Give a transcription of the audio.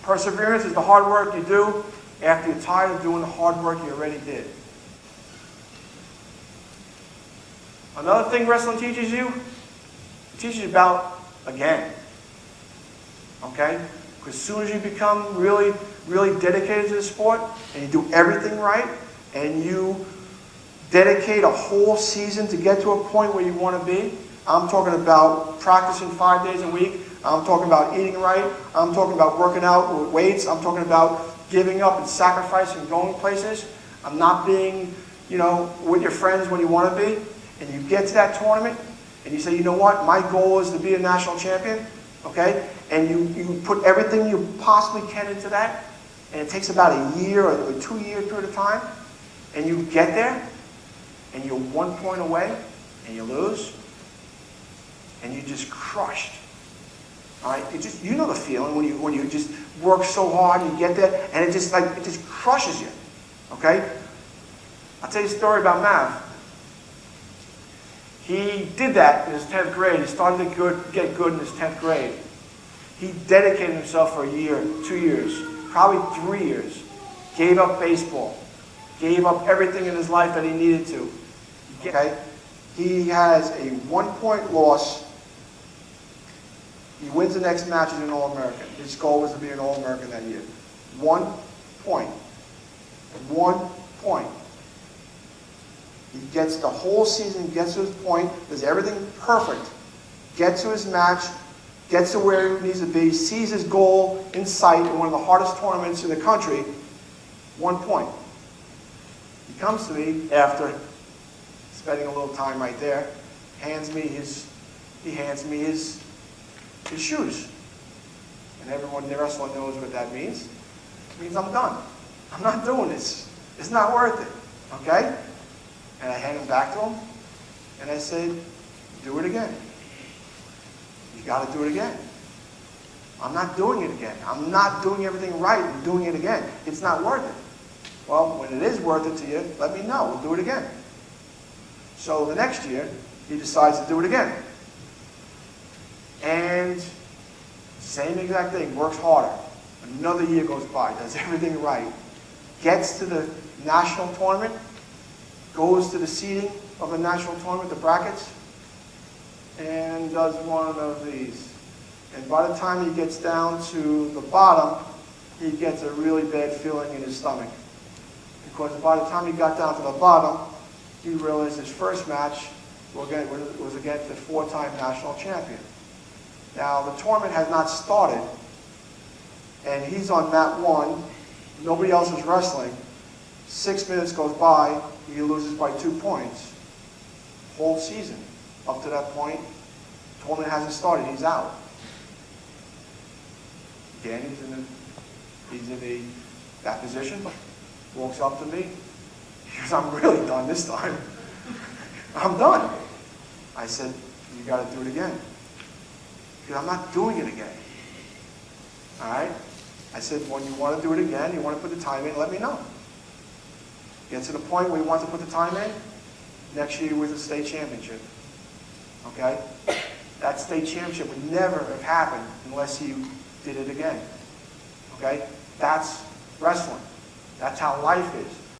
Perseverance is the hard work you do after you're tired of doing the hard work you already did. Another thing wrestling teaches you, it teaches you about again. Okay? Because as soon as you become really, really dedicated to the sport, and you do everything right, and you dedicate a whole season to get to a point where you want to be, I'm talking about practicing 5 days a week, I'm talking about eating right, I'm talking about working out with weights, I'm talking about giving up and sacrificing and going places. I'm not being, with your friends when you want to be. And you get to that tournament, and you say, you know what, my goal is to be a national champion, okay? And you put everything you possibly can into that, and it takes about a year or a 2 year period of time, and you get there, and you're 1 point away, and you lose, and you're just crushed. All right, you know the feeling when you just work so hard and you get there, and it just crushes you. Okay? I'll tell you a story about Mav. He did that in his 10th grade. He started to get good in his 10th grade. He dedicated himself for a year, 2 years, probably 3 years. Gave up baseball. Gave up everything in his life that he needed to. Okay? He has a 1 point loss. He wins the next match as an All-American. His goal was to be an All-American that year. 1 point. 1 point. He gets the whole season, gets to his point, does everything perfect, gets to his match, gets to where he needs to be, sees his goal in sight in one of the hardest tournaments in the country, 1 point. He comes to me after spending a little time right there, he hands me his shoes. And everyone in the wrestling knows what that means. It means I'm done. I'm not doing this. It's not worth it. Okay? And I hand them back to him, and I said, do it again. You got to do it again. I'm not doing it again. I'm not doing everything right and doing it again. It's not worth it. Well, when it is worth it to you, let me know. We'll do it again. So the next year, he decides to do it again. And same exact thing, works harder. Another year goes by, does everything right. Gets to the national tournament, goes to the seeding of the national tournament, the brackets, and does one of these. And by the time he gets down to the bottom, he gets a really bad feeling in his stomach. Because by the time he got down to the bottom, he realized his first match was against the 4-time national champion. Now, the tournament has not started, and he's on mat 1. Nobody else is wrestling. 6 minutes goes by, he loses by 2 points. Whole season. Up to that point, tournament hasn't started, he's out. Again, he's in that position, walks up to me. He goes, I'm really done this time. I'm done. I said, you got to do it again. He goes, I'm not doing it again. All right? I said, when you want to do it again, you want to put the time in, let me know. Get to the point where you want to put the time in, next year with the state championship. Okay? That state championship would never have happened unless you did it again. Okay? That's wrestling. That's how life is.